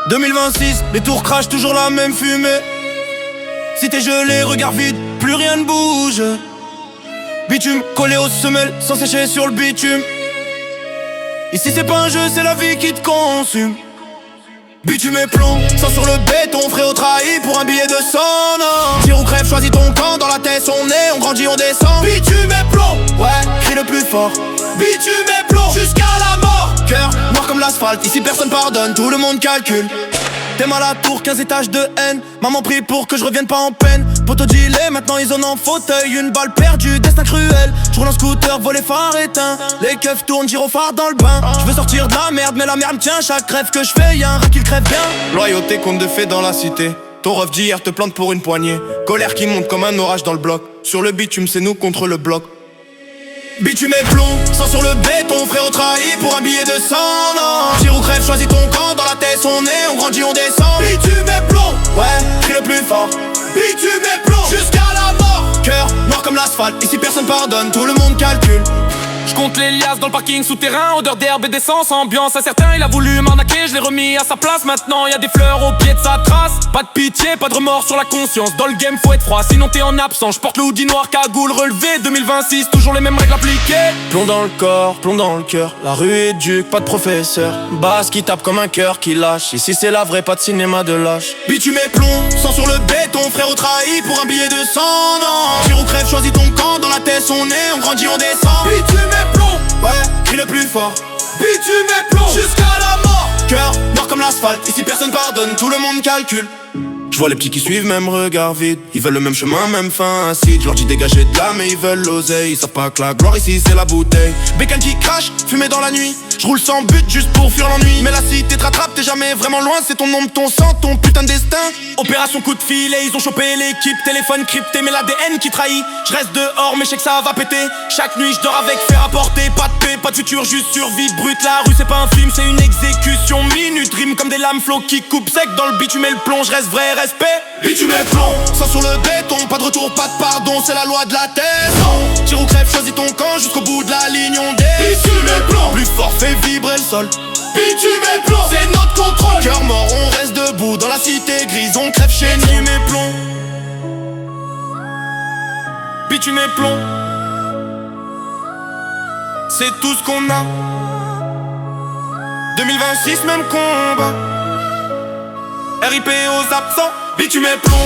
2026, les tours crachent toujours la même fumée. Si t'es gelé, regard vide, plus rien ne bouge. Bitume collé aux semelles, sans sécher sur le bitume. Ici c'est pas un jeu, c'est la vie qui te consume. Bitume et plomb, sang sur le béton, frérot trahi pour un billet de 100. Tire ou crève, choisis ton camp, dans la tête on est, on grandit, on descend. Bitume et plomb, ouais, crie le plus fort. Bitume et plomb, jusqu'à la mort. Cœur noir comme l'asphalte, ici personne pardonne, tout le monde calcule. T'es mal à la tour, 15 étages de haine. Maman prie pour que je revienne pas en peine. Poto dealé, maintenant ils ont en fauteuil. Une balle perdue, destin cruel. Je roule en scooter, volet phare éteint. Les keufs tournent, gyrophare dans le bain. Je veux sortir de la merde, mais la merde me tient. Chaque rêve que je fais, y'a un rat qui le crève bien. Loyauté, compte de fait dans la cité. Ton ref d'hier te plante pour une poignée. Colère qui monte comme un orage dans le bloc. Sur le bitume, c'est nous contre le bloc. Bitume et plomb, sang sur le béton, frérot trahi pour un billet de 100. Tire ou crève, choisis ton camp, dans la tête on est, on grandit, on descend. Bitume et plomb, ouais, crie le plus fort. Bitume et plomb, jusqu'à la mort. Cœur noir comme l'asphalte, ici personne pardonne, tout le monde calcule. Je compte les liasses dans le parking souterrain, odeur d'herbe et d'essence, ambiance incertain. Il a voulu m'arnaquer, je l'ai remis à sa place. Maintenant y a des fleurs au pied de sa trace. Pas de pitié, pas de remords sur la conscience. Dans le game faut être froid, sinon t'es en absence. Je porte le hoodie noir, cagoule relevé. 2026, toujours les mêmes règles appliquées. Plomb dans le corps, plomb dans le cœur. La rue est duc, pas de professeur. Basse qui tape comme un cœur qui lâche. Ici c'est la vraie, pas de cinéma de lâche. Bitume et plomb, sang sur le béton, frérot trahi pour un billet de 100. Tire ou crève, choisis ton camp, dans la tête on est, on grandit, on descend. Bitume et plomb, ouais, crie le plus fort. Bitume et plomb, jusqu'à la mort. Cœur noir comme l'asphalte, ici personne pardonne, tout le monde calcule. Je vois les petits qui suivent, même regard vide. Ils veulent le même chemin, même fin acide. Je leur dis dégager de là, mais ils veulent l'oseille. Ils savent pas que la gloire ici c'est la bouteille. Bécane qui crache, fumée dans la nuit. Je roule sans but juste pour fuir l'ennui. Mais là si t'es rattrape, t'es jamais vraiment loin. C'est ton nombre, ton sang, ton putain de destin. Opération coup de filet, ils ont chopé l'équipe. Téléphone crypté, mais l'ADN qui trahit. Je reste dehors, mais je sais que ça va péter. Chaque nuit je dors avec fer à porter. Pas de paix, pas de futur, juste survie brute. La rue c'est pas un film, c'est une exécution. Minute rime comme des lames flots qui coupent sec. Dans le bitume et le plomb, je reste vrai, respect. Bitume et plomb, sang sur le béton. Pas de retour, pas de pardon, c'est la loi de la terre. Tire ou crève, choisis ton camp, jusqu'au bout de la ligne on descend. Bitume et plomb, plus fort fait vibrer le sol. Bitume et plomb, c'est notre contrôle. Cœur mort, on reste debout dans la cité grise. On crève chez nous. Bitume et plomb, bitume et plomb, c'est tout ce qu'on a. 2026, même combat. RIP aux absents, bitume et plomb.